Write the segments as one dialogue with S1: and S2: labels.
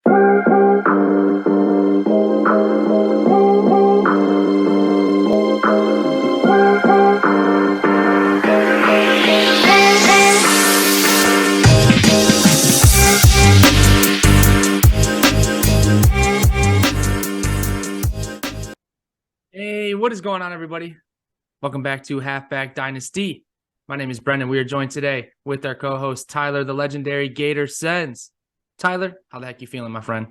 S1: Hey, what is going on, everybody? Welcome back to Halfback Dynasty. My name is Brendan. We are joined today with our co-host, Tyler, the legendary Gator Sens. Tyler, how the heck you feeling, my friend?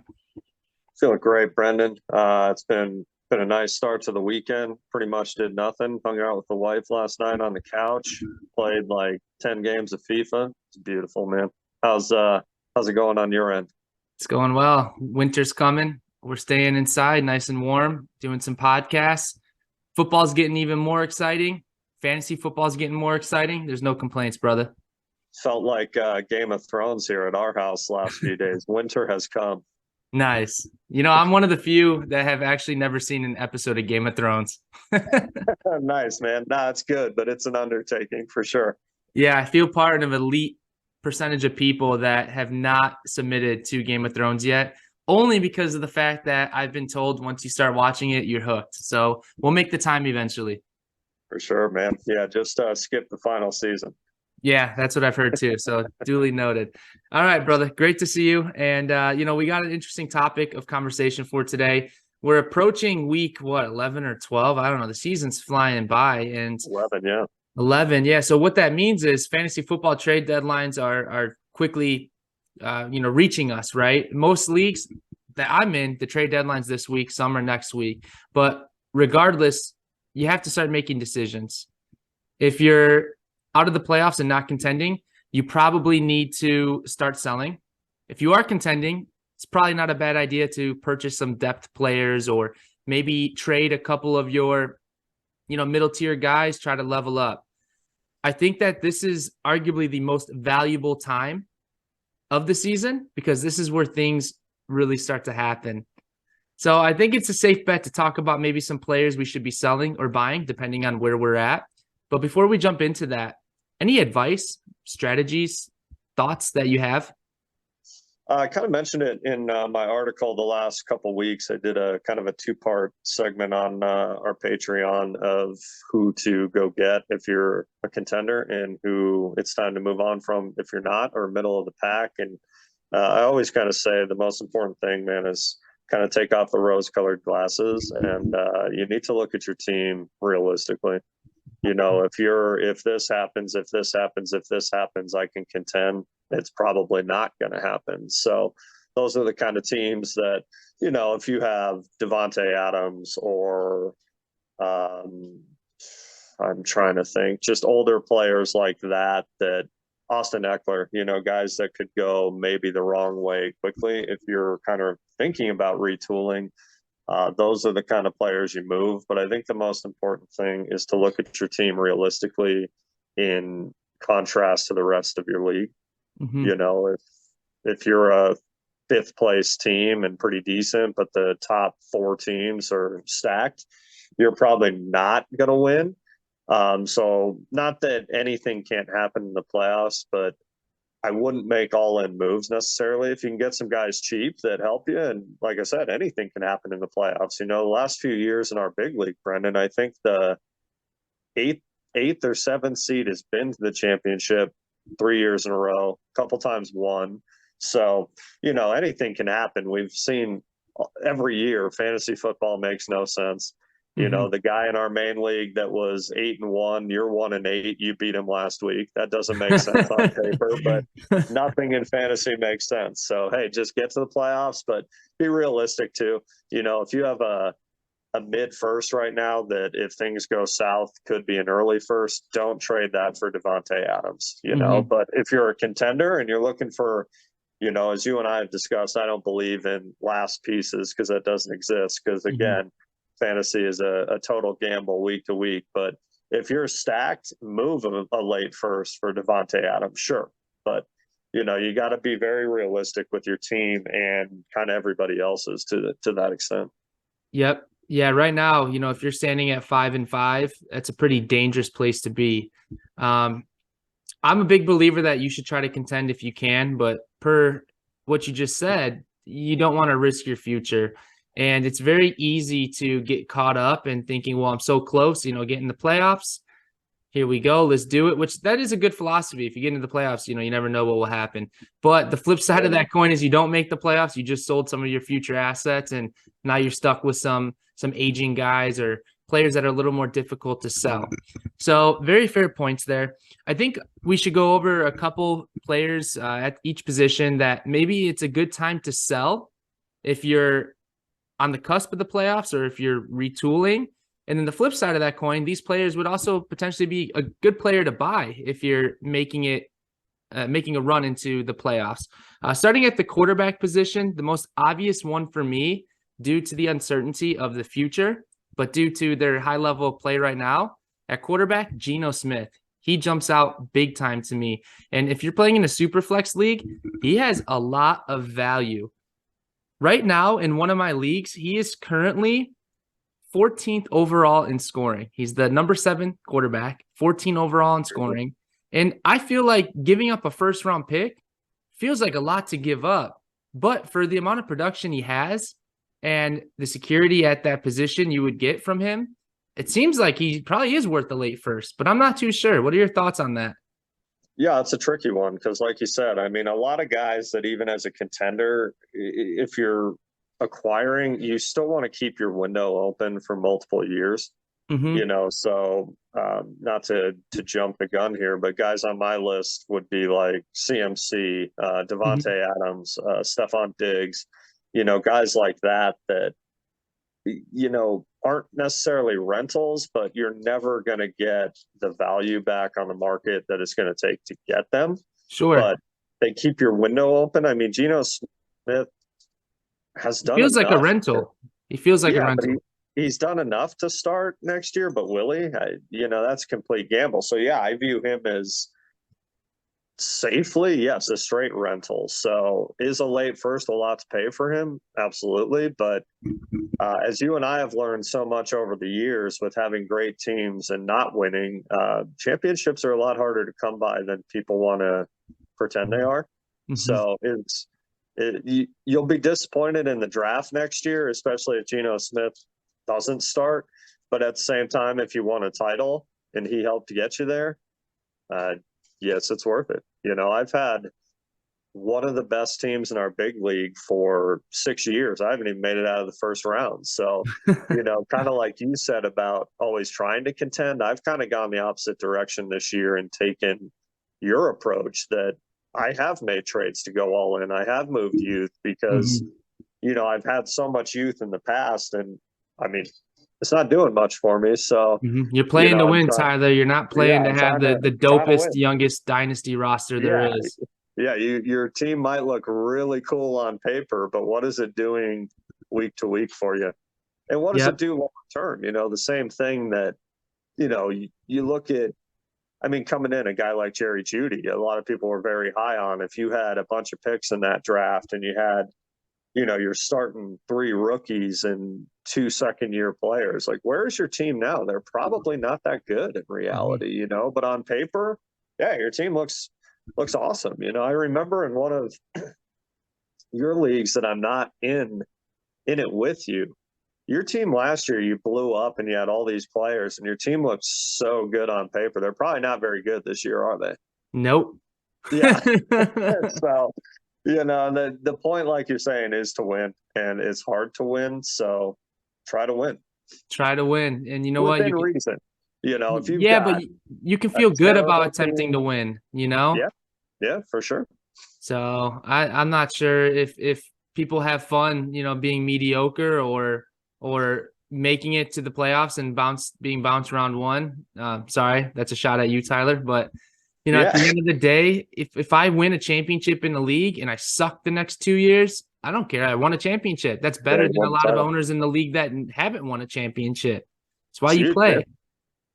S2: Feeling great, Brendan. It's been a nice start to the weekend. Pretty much did nothing. Hung out with the wife last night on the couch. Played like 10 games of FIFA. It's beautiful, man. How's it going on your end?
S1: It's going well. Winter's coming. We're staying inside, nice and warm, doing some podcasts. Football's getting even more exciting. Fantasy football's getting more exciting. There's no complaints, brother.
S2: Felt like Game of Thrones here at our house last few days. Winter has come.
S1: Nice. You know, I'm one of the few that have actually never seen an episode of Game of Thrones.
S2: Nice, man. Nah, it's good, but it's an undertaking for sure.
S1: Yeah, I feel part of an elite percentage of people that have not submitted to Game of Thrones yet, only because of the fact that I've been told once you start watching it, you're hooked. So we'll make the time eventually.
S2: For sure, man. Yeah, just skip the final season.
S1: Yeah, that's what I've heard too. So duly noted. All right, brother. Great to see you. And, we got an interesting topic of conversation for today. We're approaching week, 11 or 12? I don't know. The season's flying by. And
S2: 11, yeah.
S1: 11, yeah. So what that means is fantasy football trade deadlines are quickly, reaching us, right? Most leagues that I'm in, the trade deadline's this week, some are next week. But regardless, you have to start making decisions. If you're out of the playoffs and not contending, you probably need to start selling. If you are contending, it's probably not a bad idea to purchase some depth players or maybe trade a couple of your, middle tier guys, try to level up. I think that this is arguably the most valuable time of the season because this is where things really start to happen. So I think it's a safe bet to talk about maybe some players we should be selling or buying depending on where we're at. But before we jump into that, any advice, strategies, thoughts that you have?
S2: I kind of mentioned it in my article the last couple of weeks. I did a kind of a two-part segment on our Patreon of who to go get if you're a contender and who it's time to move on from if you're not, or middle of the pack. And I always kind of say the most important thing, man, is kind of take off the rose-colored glasses and you need to look at your team realistically. If this happens, I can contend. It's probably not going to happen. So those are the kind of teams that, if you have Devontae Adams or I'm trying to think, just older players like that Austin Eckler, guys that could go maybe the wrong way quickly. If you're kind of thinking about retooling, those are the kind of players you move. But I think the most important thing is to look at your team realistically in contrast to the rest of your league. Mm-hmm. If you're a fifth place team and pretty decent, but the top four teams are stacked, you're probably not going to win. So not that anything can't happen in the playoffs, but I wouldn't make all-in moves necessarily. If you can get some guys cheap that help you, and like I said, anything can happen in the playoffs. The last few years in our big league, Brendan, I think the eighth or seventh seed has been to the championship 3 years in a row, a couple times won. So, anything can happen. We've seen every year fantasy football makes no sense. The guy in our main league that was 8-1, you're 1-8, you beat him last week. That doesn't make sense on paper, but nothing in fantasy makes sense. So, hey, just get to the playoffs, but be realistic too. If you have a mid first right now that if things go south could be an early first, don't trade that for Devontae Adams, but if you're a contender and you're looking for, as you and I have discussed, I don't believe in last pieces because that doesn't exist because again, fantasy is a total gamble week to week. But if you're stacked, move a late first for Devontae Adams, sure. But you got to be very realistic with your team and kind of everybody else's to that extent.
S1: Yep. Yeah, right now, if you're standing at 5-5, that's a pretty dangerous place to be. I'm a big believer that you should try to contend if you can, but per what you just said, you don't want to risk your future. And it's very easy to get caught up in thinking, well, I'm so close, getting the playoffs. Here we go. Let's do it, which that is a good philosophy. If you get into the playoffs, you never know what will happen. But the flip side of that coin is you don't make the playoffs. You just sold some of your future assets, and now you're stuck with some aging guys or players that are a little more difficult to sell. So very fair points there. I think we should go over a couple players at each position that maybe it's a good time to sell if you're on the cusp of the playoffs or if you're retooling. And then the flip side of that coin, these players would also potentially be a good player to buy if you're making a run into the playoffs. Starting at the quarterback position, the most obvious one for me, due to the uncertainty of the future, but due to their high level of play right now, at quarterback, Geno Smith. He jumps out big time to me. And if you're playing in a super flex league, he has a lot of value. Right now, in one of my leagues, he is currently 14th overall in scoring. He's the number 7 quarterback, 14 overall in scoring. And I feel like giving up a first round pick feels like a lot to give up. But for the amount of production he has and the security at that position you would get from him, it seems like he probably is worth the late first, but I'm not too sure. What are your thoughts on that?
S2: Yeah, it's a tricky one because, like you said, I mean, a lot of guys that even as a contender, if you're acquiring, you still want to keep your window open for multiple years. So not to jump the gun here, but guys on my list would be like CMC, Devontae Adams, Stephon Diggs, guys like that aren't necessarily rentals, but you're never going to get the value back on the market that it's going to take to get them.
S1: Sure.
S2: But they keep your window open. I mean, Geno Smith has done
S1: feels like a
S2: enough.
S1: rental. He feels like a rental.
S2: He's done enough to start next year, but will he? That's a complete gamble. So yeah, I view him as safely, yes, a straight rental. So is a late first a lot to pay for him? Absolutely. But as you and I have learned so much over the years with having great teams and not winning, championships are a lot harder to come by than people want to pretend they are. So you'll be disappointed in the draft next year, especially if Geno Smith doesn't start. But at the same time, if you won a title and he helped get you there, yes, it's worth it. I've had one of the best teams in our big league for 6 years. I haven't even made it out of the first round. So, kind of like you said about always trying to contend, I've kind of gone the opposite direction this year and taken your approach that I have made trades to go all in. I have moved youth because, I've had so much youth in the past, and I mean, it's not doing much for me. So
S1: you're playing to win, Tyler. You're not playing to have the dopest, youngest dynasty roster there is.
S2: Yeah, your team might look really cool on paper, but what is it doing week to week for you? And what does it do long term? The same thing that, you look at, I mean, coming in, a guy like Jerry Jeudy, a lot of people were very high on. If you had a bunch of picks in that draft and you had, you're starting 3 rookies and 2 second-year players, like, where's your team now? They're probably not that good in reality, but on paper, yeah, your team looks awesome. I remember in one of your leagues that I'm not in it with you, your team last year, you blew up and you had all these players and your team looks so good on paper. They're probably not very good this year, are they?
S1: Nope.
S2: Yeah. So, the point, like you're saying, is to win, and it's hard to win. So try to win.
S1: Try to win. And you know
S2: within
S1: what?
S2: reason. If you
S1: but you can feel good about attempting to win,
S2: Yeah, for sure.
S1: So I'm not sure if people have fun, being mediocre or making it to the playoffs and being bounced round one. Sorry, that's a shot at you, Tyler. But at the end of the day, if I win a championship in the league and I suck the next 2 years, I don't care. I won a championship. That's better than a lot of owners in the league that haven't won a championship. That's why you play.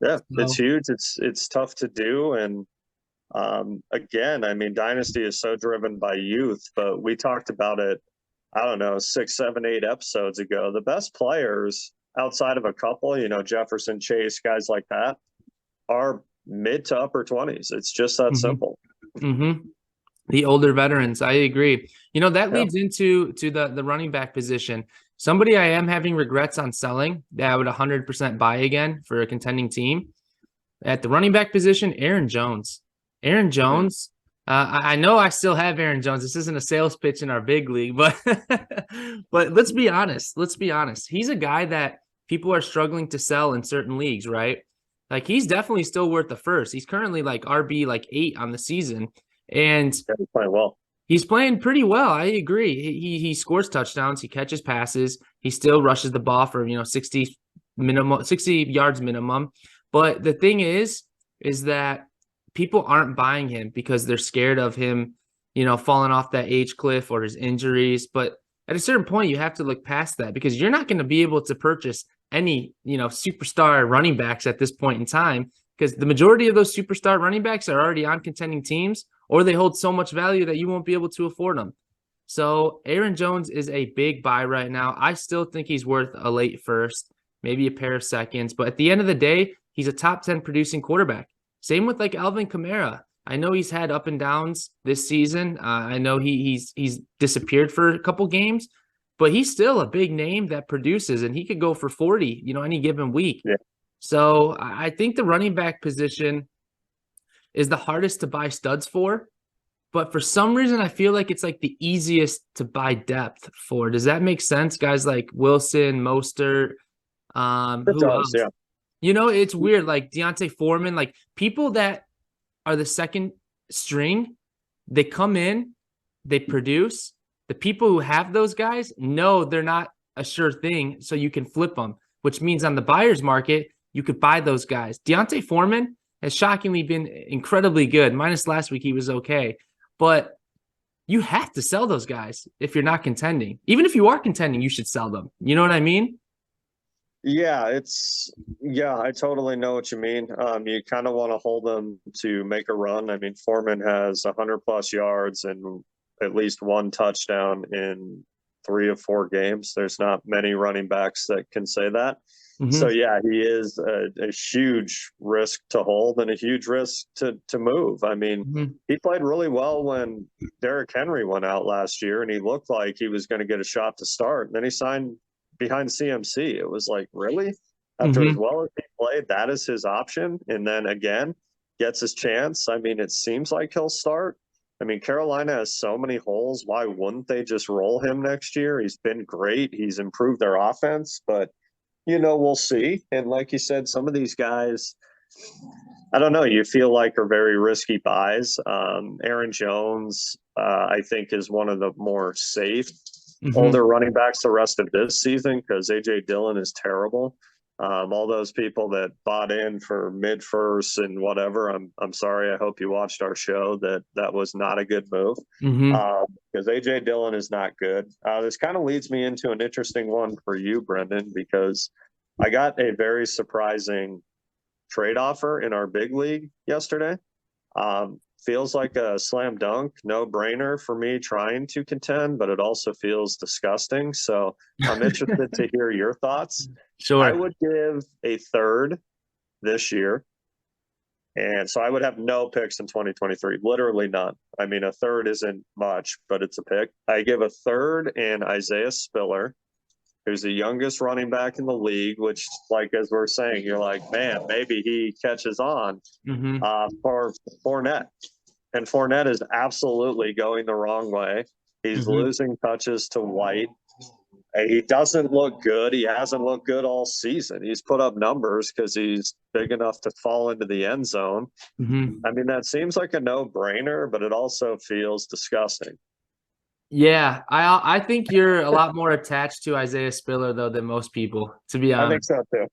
S2: Yeah, it's huge. It's tough to do. And again, I mean, Dynasty is so driven by youth, but we talked about it, I don't know, 6, 7, 8 episodes ago. The best players outside of a couple, Jefferson, Chase, guys like that, are mid to upper 20s. It's just that simple.
S1: The older veterans, I agree. That
S2: Yeah.
S1: leads into the running back position. Somebody I am having regrets on selling that I would 100% buy again for a contending team. At the running back position, Aaron Jones. Aaron
S2: Mhm.
S1: Jones, I know I still have Aaron Jones. This isn't a sales pitch in our big league, but but let's be honest. Let's be honest. He's a guy that people are struggling to sell in certain leagues, right? Like he's definitely still worth the first. He's currently like RB like 8 on the season, and
S2: Yeah, he's playing well.
S1: he's playing pretty well. I agree. He scores touchdowns. He catches passes. He still rushes the ball for 60 yards minimum. But the thing is that people aren't buying him because they're scared of him, falling off that age cliff or his injuries. But at a certain point, you have to look past that because you're not going to be able to purchase any, superstar running backs at this point in time because the majority of those superstar running backs are already on contending teams or they hold so much value that you won't be able to afford them. So Aaron Jones is a big buy right now. I still think he's worth a late first, maybe a pair of seconds. But at the end of the day, he's a top 10 producing quarterback. Same with like Alvin Kamara. I know he's had up and downs this season. I know he's disappeared for a couple games, but he's still a big name that produces, and he could go for 40, any given week.
S2: Yeah.
S1: So I think the running back position is the hardest to buy studs for. But for some reason, I feel like it's like the easiest to buy depth for. Does that make sense? Guys like Wilson, Mostert,
S2: It
S1: who
S2: does,
S1: else?
S2: yeah.
S1: It's weird. Like Deontay Foreman, like people that are the second string, they come in, they produce. The people who have those guys know they're not a sure thing, so you can flip them, which means on the buyer's market, you could buy those guys. Deontay Foreman has shockingly been incredibly good. Minus last week, he was okay. But you have to sell those guys if you're not contending. Even if you are contending, you should sell them. You know what I mean?
S2: Yeah, I totally know what you mean. You kind of want to hold them to make a run. I mean, Foreman has 100+ yards and at least one touchdown in 3 of 4 games. There's not many running backs that can say that. So
S1: Mm-hmm.
S2: yeah, he is a huge risk to hold and a huge risk to move. I mean,
S1: Mm-hmm.
S2: he played really well when Derrick Henry went out last year, and he looked like he was going to get a shot to start. And then he signed behind CMC. It was like, really? After as
S1: Mm-hmm.
S2: well as he played, that is his option. And then again, gets his chance. I mean, it seems like he'll start. I mean, Carolina has so many holes. Why wouldn't they just roll him next year? He's been great. He's improved their offense, but we'll see. And like you said, some of these guys, I don't know, you feel like are very risky buys. Aaron Jones, I think, is one of the more safe
S1: Mm-hmm.
S2: older running backs the rest of this season because AJ Dillon is terrible. All those people that bought in for mid first and whatever, I'm sorry. I hope you watched our show. That was not a good move
S1: Mm-hmm.
S2: because AJ Dillon is not good. This kind of leads me into an interesting one for you, Brendan, because I got a very surprising trade offer in our big league yesterday. Feels like a slam dunk, no brainer for me trying to contend, but it also feels disgusting. So I'm interested to hear your thoughts. I
S1: Sure.
S2: would give a third this year. And so I would have no picks in 2023, literally none. I mean, a third isn't much, but it's a pick. I give a third and Isaiah Spiller, who's the youngest running back in the league, which, like, as we're saying, you're like, man, maybe he catches on
S1: Mm-hmm.
S2: for Fournette. And Fournette is absolutely going the wrong way. He's
S1: Mm-hmm.
S2: losing touches to White. He doesn't look good. He hasn't looked good all season. He's put up numbers because he's big enough to fall into the end zone.
S1: Mm-hmm.
S2: I mean, that seems like a no-brainer, but it also feels disgusting.
S1: Yeah, I think you're a lot more attached to Isaiah Spiller though than most people, to be
S2: I think
S1: honest.
S2: so too.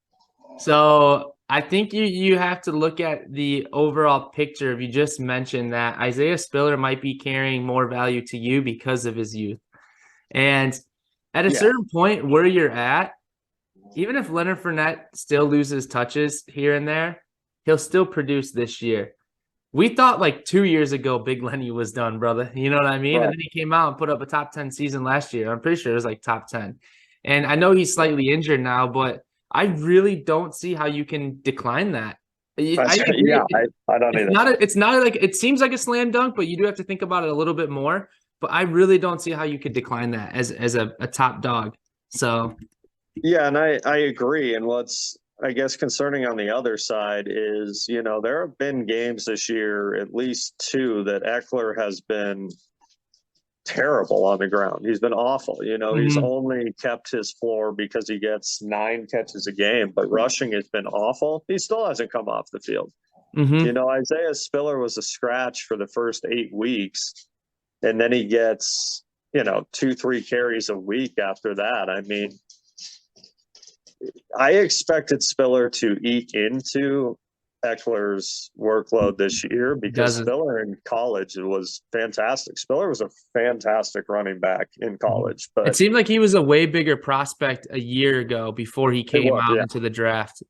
S1: So I think you have to look at the overall picture. If you just mentioned that Isaiah Spiller might be carrying more value to you because of his youth. And at a
S2: Yeah.
S1: certain point where you're at, even if Leonard Fournette still loses touches here and there, he'll still produce this year. We thought like 2 years ago Big Lenny was done, brother. You know what I mean? And
S2: Right.
S1: then he came out and put up a top 10 season last year. I'm pretty sure it was like top 10. And I know he's slightly injured now, but I really don't see how you can decline that. I agree.
S2: Yeah, I don't either.
S1: It's not like it seems like a slam dunk, but you do have to think about it a little bit more. But I really don't see how you could decline that as a top dog. So
S2: Yeah, and I agree. And what's, I guess, concerning on the other side is, there have been games this year, at least two, that Eckler has been terrible on the ground. He's been awful. He's
S1: mhm,
S2: only kept his floor because he gets 9 catches a game, but rushing has been awful. He still hasn't come off the field.
S1: mhm.
S2: Isaiah Spiller was a scratch for the first 8 weeks, and then he gets, 2, 3 carries a week after that. I mean, I expected Spiller to eat into Eckler's workload this year because
S1: Doesn't.
S2: Spiller in college was fantastic. Spiller was a fantastic running back in
S1: Mhm.
S2: college,
S1: It
S2: but
S1: seemed like he was a way bigger prospect a year ago before he
S2: it
S1: came
S2: was,
S1: out
S2: yeah,
S1: into the draft.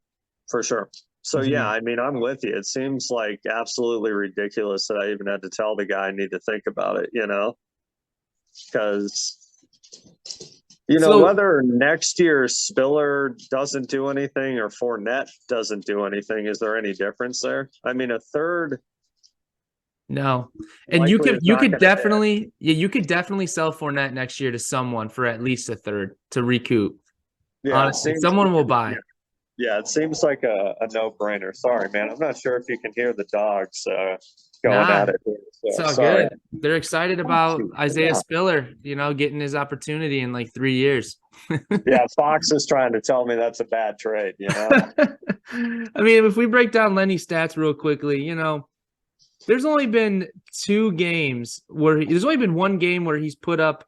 S2: for sure. So yeah,
S1: Mhm.
S2: I mean, I'm with you. It seems like absolutely ridiculous that I even had to tell the guy I need to think about it, because
S1: So
S2: whether next year Spiller doesn't do anything or Fournette doesn't do anything, is there any difference there? I mean, a third
S1: no, and
S2: likely is
S1: you
S2: not
S1: could
S2: going to hit.
S1: definitely you could definitely sell Fournette next year to someone for at least a third to recoup.
S2: Yeah, it
S1: Honestly,
S2: seems.
S1: someone will
S2: Yeah,
S1: buy.
S2: yeah, it seems like a no-brainer. Sorry, man. I'm not sure if you can hear the dogs going
S1: Nah,
S2: at it here.
S1: it's
S2: So
S1: all
S2: sorry.
S1: good. They're excited about
S2: Shoot,
S1: Isaiah
S2: yeah.
S1: Spiller, getting his opportunity in like 3 years.
S2: Yeah, Fox is trying to tell me that's a bad trade.
S1: I mean, if we break down Lenny's stats real quickly, there's only been there's only been one game where he's put up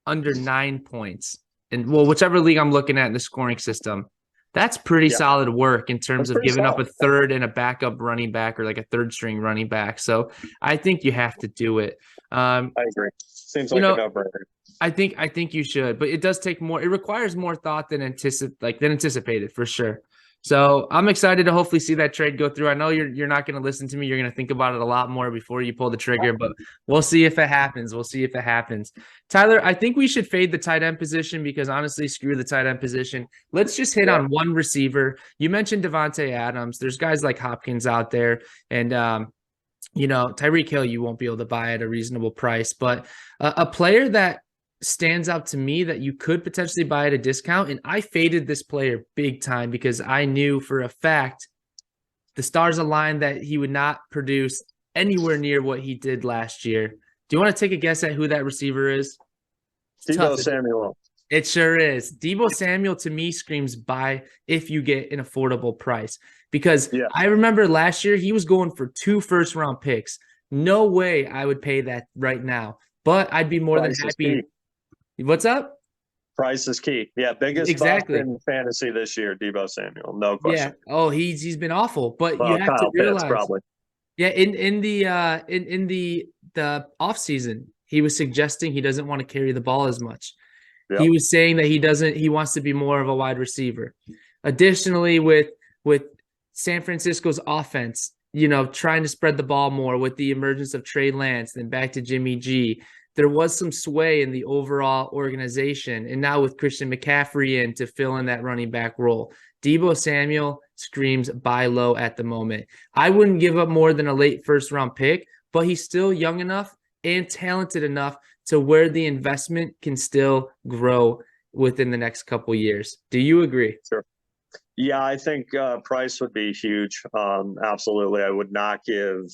S1: under 9 points. And well, whichever league I'm looking at in the scoring system, that's pretty
S2: Yeah,
S1: solid work in terms
S2: that's
S1: of
S2: pretty
S1: giving up a
S2: solid.
S1: third and a backup running back or like a third string running back. So I think you have to do it. Um,
S2: I agree. Seems
S1: you
S2: like a
S1: know,
S2: no-brainer.
S1: I think you should, but it does take more. It requires more thought than anticipated for sure. So I'm excited to hopefully see that trade go through. I know you're not going to listen to me. You're going to think about it a lot more before you pull the trigger, but we'll see if it happens. We'll see if it happens. Tyler, I think we should fade the tight end position because honestly, screw the tight end position. Let's just hit
S2: Yeah,
S1: on one receiver. You mentioned Devontae Adams. There's guys like Hopkins out there, and Tyreek Hill, you won't be able to buy at a reasonable price, but a player that stands out to me that you could potentially buy at a discount. And I faded this player big time because I knew for a fact the stars aligned that he would not produce anywhere near what he did last year. Do you want to take a guess at who that receiver is? It's
S2: Debo
S1: tough.
S2: Samuel.
S1: It sure is. Deebo Samuel to me screams buy if you get an affordable price. Because
S2: Yeah,
S1: I remember last year he was going for 2 first-round picks. No way I would pay that right now. But I'd be more than
S2: price is key.
S1: happy. What's up?
S2: Price is key. Yeah, biggest bust
S1: Exactly.
S2: in fantasy this year, Debo Samuel, no
S1: Yeah.
S2: question.
S1: Oh, he's been awful. But you
S2: Well,
S1: have to
S2: Kyle Pitts
S1: realize,
S2: probably.
S1: yeah, in the offseason, he was suggesting he doesn't want to carry the ball as much. He
S2: Yep.
S1: was saying that he wants to be more of a wide receiver. Additionally, with San Francisco's offense, trying to spread the ball more with the emergence of Trey Lance, then back to Jimmy G, there was some sway in the overall organization. And now with Christian McCaffrey in to fill in that running back role, Deebo Samuel screams buy low at the moment. I wouldn't give up more than a late first round pick, but he's still young enough and talented enough to where the investment can still grow within the next couple years. Do you agree?
S2: Sure. Yeah, I think price would be huge. Absolutely. I would not give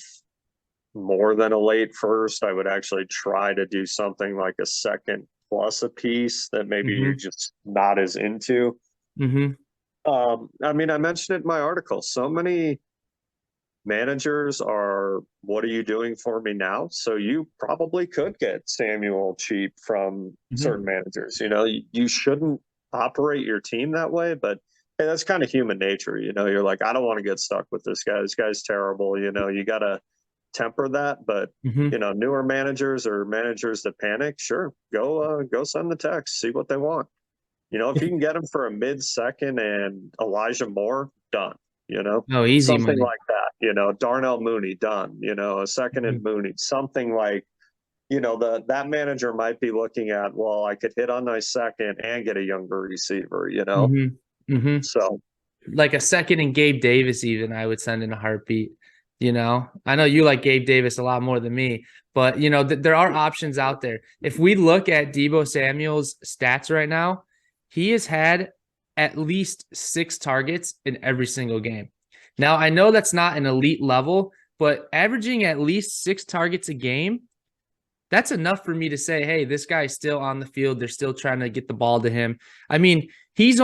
S2: more than a late first. I would actually try to do something like a second plus a piece that maybe you're
S1: Mm-hmm.
S2: just not as into.
S1: Mm-hmm.
S2: I mean, I mentioned it in my article. So many managers are, what are you doing for me now? So you probably could get Samuel cheap from
S1: Mm-hmm.
S2: certain managers. You shouldn't operate your team that way, but hey, that's kind of human nature. You're like, I don't want to get stuck with this guy. This guy's terrible. You got to temper that. But
S1: Mm-hmm.
S2: newer managers or managers that panic, sure, go send the text, see what they want. If you can get them for a mid-second and Elijah Moore, done.
S1: Oh, easy
S2: Something
S1: money.
S2: like that. Darnell Mooney, done. A second
S1: Mm-hmm.
S2: and Mooney, something like. That manager might be looking at, well, I could hit on my second and get a younger receiver.
S1: Mm-hmm. Mm-hmm.
S2: So
S1: like a second and Gabe Davis, even I would send in a heartbeat. I know you like Gabe Davis a lot more than me, but there are options out there. If we look at Deebo Samuel's stats right now, he has had at least 6 targets in every single game. Now, I know that's not an elite level, but averaging at least 6 targets a game, that's enough for me to say, hey, this guy's still on the field. They're still trying to get the ball to him. I mean, he's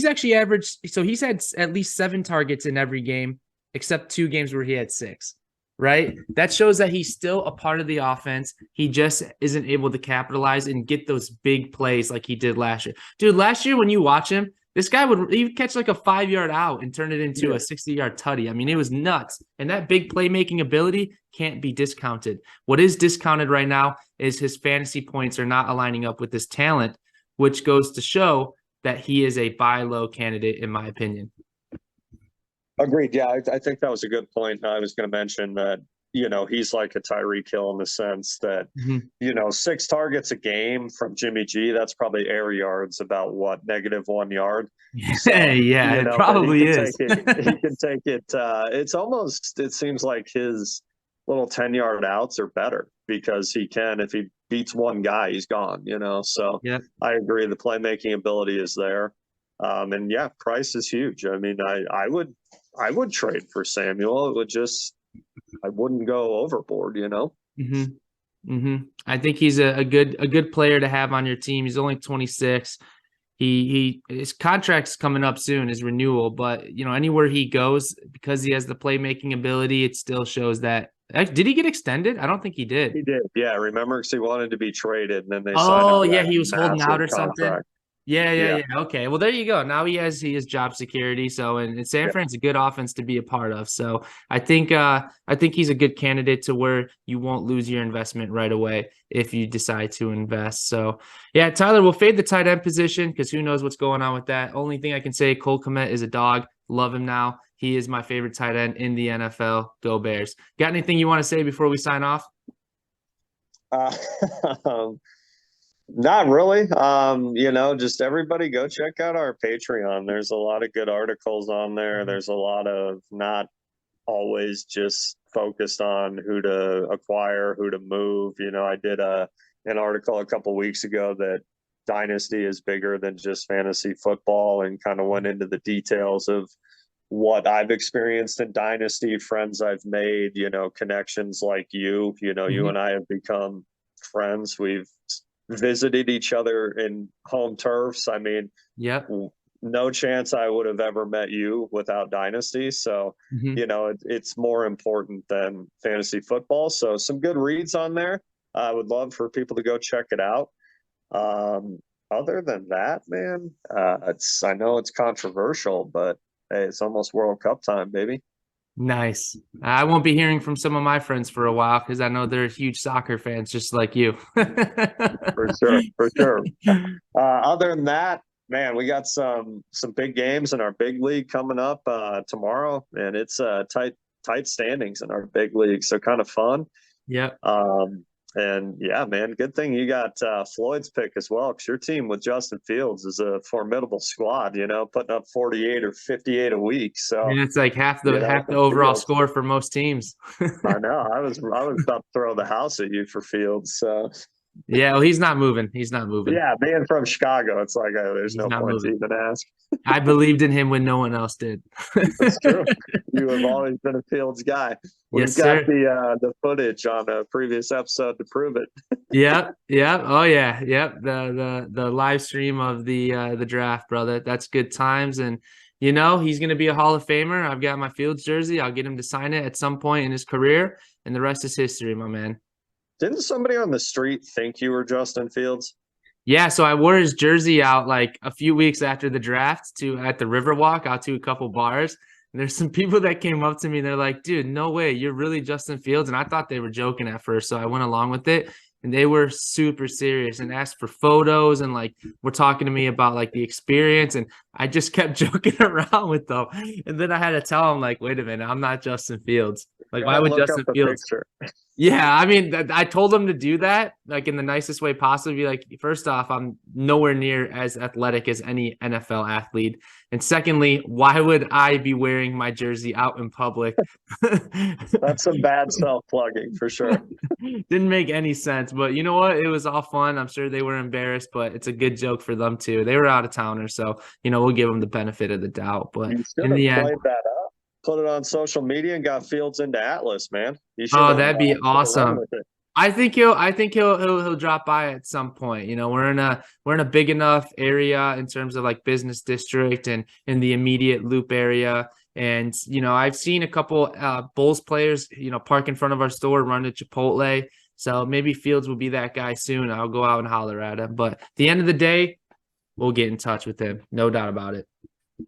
S1: actually averaged, so he's had at least 7 targets in every game, except 2 games where he had 6, right? That shows that he's still a part of the offense. He just isn't able to capitalize and get those big plays like he did last year. Dude, last year when you watch him, this guy would catch like a 5-yard out and turn it into a 60-yard tutty. I mean, it was nuts. And that big playmaking ability can't be discounted. What is discounted right now is his fantasy points are not aligning up with his talent, which goes to show that he is a buy low candidate, in my opinion.
S2: Agreed. Yeah, I think that was a good point. I was going to mention that, he's like a Tyreek Hill in the sense that, 6 targets a game from Jimmy G, that's probably air yards about what, -1 yard.
S1: So, yeah, it probably is.
S2: He can take it. It seems like his little 10-yard outs are better because if he beats one guy, he's gone, So
S1: yeah.
S2: I agree. The playmaking ability is there. And yeah, price is huge. I mean, I would trade for Samuel. I wouldn't go overboard,
S1: Mm-hmm. Mm-hmm. I think he's a good player to have on your team. He's only 26. His contract's coming up soon, his renewal, but anywhere he goes, because he has the playmaking ability, it still shows that. Did he get extended? I don't think he did.
S2: He did. Yeah. Remember, because he wanted to be traded and then they
S1: signed
S2: him.
S1: Yeah, he was holding out or
S2: contract.
S1: something. Yeah. Okay. Well, there you go. Now he has job security. So, and San Fran's a good offense to be a part of. So I think he's a good candidate to where you won't lose your investment right away if you decide to invest. So yeah, Tyler, we'll fade the tight end position because who knows what's going on with that. Only thing I can say, Cole Kmet is a dog. Love him now. He is my favorite tight end in the NFL. Go Bears. Got anything you want to say before we sign off?
S2: Not really. Just everybody go check out our Patreon. There's a lot of good articles on there. There's a lot of not always just focused on who to acquire, who to move. I did an article a couple weeks ago that Dynasty is bigger than just fantasy football and kind of went into the details of what I've experienced in Dynasty, friends I've made, connections like you. You and I have become friends. We've visited each other in home turfs. I mean, no chance I would have ever met you without Dynasty. So, it's more important than fantasy football. So some good reads on there. I would love for people to go check it out. Other than that, man, I know it's controversial, but hey, it's almost World Cup time, baby.
S1: Nice. I won't be hearing from some of my friends for a while because I know they're huge soccer fans just like you.
S2: For sure. Other than that, man, we got some big games in our big league coming up tomorrow, and it's tight standings in our big league, so kind of fun.
S1: Yeah.
S2: And yeah, man, good thing you got Floyd's pick as well, because your team with Justin Fields is a formidable squad, putting up 48 or 58 a week. So
S1: it's like half the overall score for most teams.
S2: I know. I was about to throw the house at you for Fields. So
S1: yeah, well, he's not moving. Yeah,
S2: being from Chicago, it's like there's no point to even ask.
S1: I believed in him when no one else did.
S2: That's true. You have always been a Fields guy. We've got the footage on a previous episode to prove it.
S1: Yeah. Oh yeah. Yep. The live stream of the draft, brother. That's good times. And he's gonna be a Hall of Famer. I've got my Fields jersey. I'll get him to sign it at some point in his career, and the rest is history, my man.
S2: Didn't somebody on the street think you were Justin Fields?
S1: Yeah, so I wore his jersey out like a few weeks after the draft at the Riverwalk out to a couple bars. And there's some people that came up to me. They're like, dude, no way. You're really Justin Fields. And I thought they were joking at first. So I went along with it. And they were super serious and asked for photos and were talking to me about the experience. And I just kept joking around with them. And then I had to tell them wait a minute, I'm not Justin Fields. Why would Justin Fields? Yeah, I mean, I told him to do that, like in the nicest way possible. Be like, first off, I'm nowhere near as athletic as any NFL athlete, and secondly, why would I be wearing my jersey out in public?
S2: That's some bad self-plugging for sure.
S1: Didn't make any sense, but you know what? It was all fun. I'm sure they were embarrassed, but it's a good joke for them too. They were out of towners, so we'll give them the benefit of the doubt. But
S2: You should
S1: in
S2: have
S1: the end,
S2: played that up, put it on social media, and got Fields into Atlas, man. You
S1: oh,
S2: should
S1: that'd be
S2: have run
S1: awesome.
S2: with it.
S1: I think he'll drop by at some point. We're in a big enough area in terms of like business district and in the immediate loop area. And I've seen a couple Bulls players, park in front of our store, run to Chipotle. So maybe Fields will be that guy soon. I'll go out and holler at him. But at the end of the day, we'll get in touch with him. No doubt about it.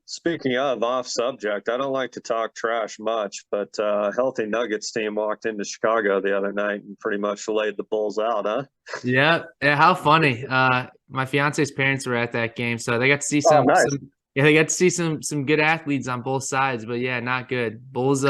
S2: Speaking of off subject, I don't like to talk trash much, but healthy Nuggets team walked into Chicago the other night and pretty much laid the Bulls out, huh?
S1: Yeah, how funny. My fiance's parents were at that game, so they got to see
S2: Oh,
S1: some
S2: nice.
S1: they got to see some good athletes on both sides, but yeah, not good. Bulls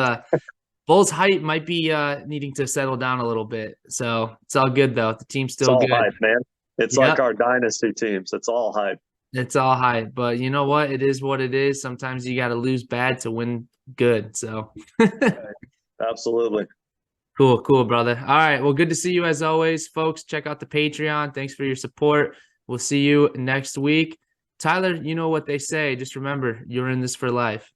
S1: height might be needing to settle down a little bit. So it's all good though. The team's
S2: It's
S1: still
S2: all
S1: good.
S2: hype, man. It's like
S1: Yep.
S2: our dynasty teams. It's all hype.
S1: It's all hype, but you know what? It is what it is. Sometimes you got to lose bad to win good. So
S2: Absolutely.
S1: cool, brother. All right. Well, good to see you as always, folks. Check out the Patreon. Thanks for your support. We'll see you next week. Tyler, you know what they say. Just remember, you're in this for life.